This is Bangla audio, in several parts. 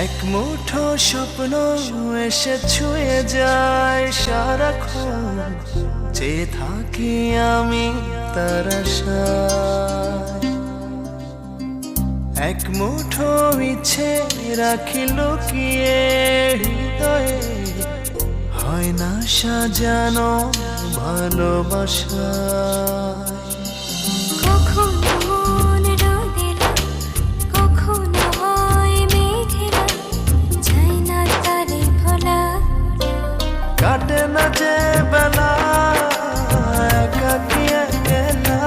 এক মুঠো স্বপ্ন এসে ছুঁয়ে যায় সারাক্ষণ, চেয়ে থাকি আমি তার আশায়। এক মুঠো ইচ্ছে রাখি লুকিয়ে হৃদয়ে, হয় না সাজানো ভালোবাসা। কাটে না যে বেলা একাকী একলা,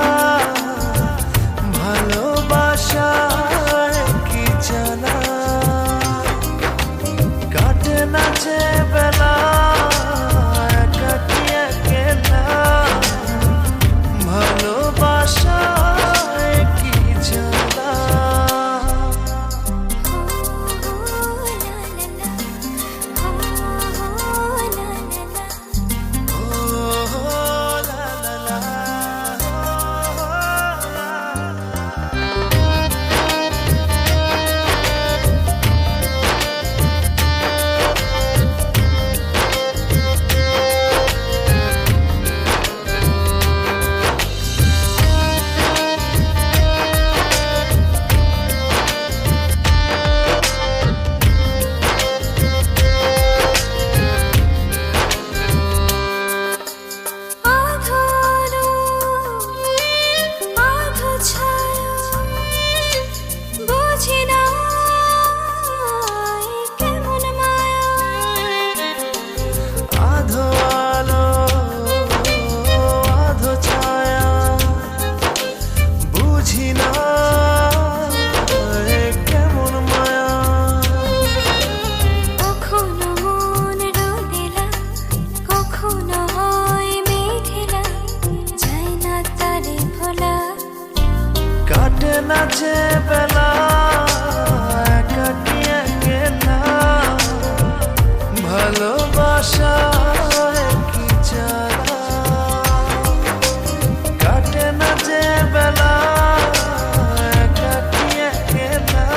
ভালোবাসায় কি জানা। কাটে না যে বেলা একাকী একলা, ভালোবাসায় কি জানা। কাটে না যে বেলা একাকী একলা, ভালোবাসায় কি জানা। কাটে না যে বেলা একাকী একলা,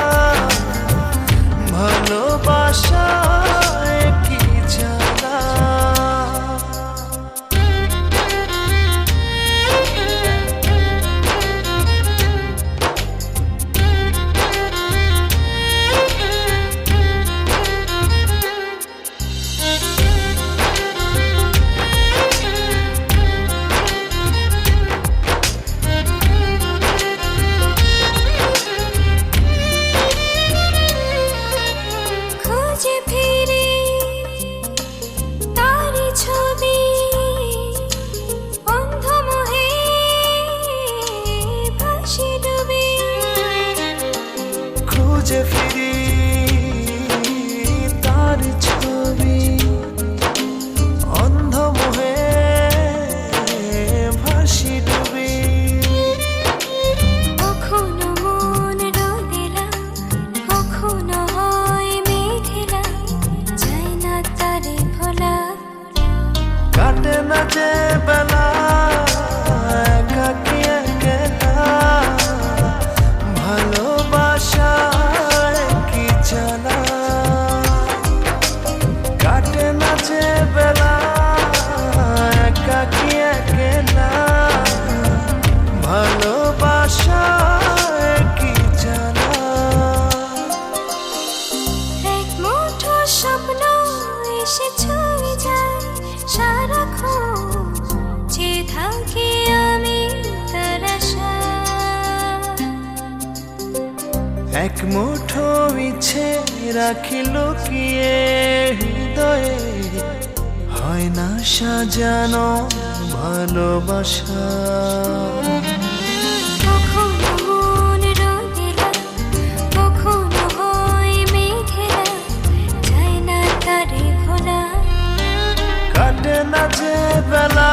ভালোবাসায় কি জানা। খুঁজে ফিরি তার ছবি, অন্ধ মোহে ভাসি ডুবি। কখনো মন রোদেলা, কখনো হয় মেঘেলা, যায় না তারে ভোলা। কাটে না যে বেলা একাকী একলা, ভালোবাসায় কি জানা। কাটে না যে বেলা একাকী একলা, ভালোবাসায় কি জানা। এক মুঠো স্বপ্ন এসে ছুঁয়ে যায় সারাক্ষণ, চেয়ে থাকি আমি তার আশায়। এক মুঠো ইচ্ছে রাখি লুকিয়ে হৃদয়ে, হয় না সাজানো ভালোবাসা। কখনো মন রোদেলা, কখনো হয় মেঘেলা, যায় না তারে ভোলা। কাটে না যে বেলা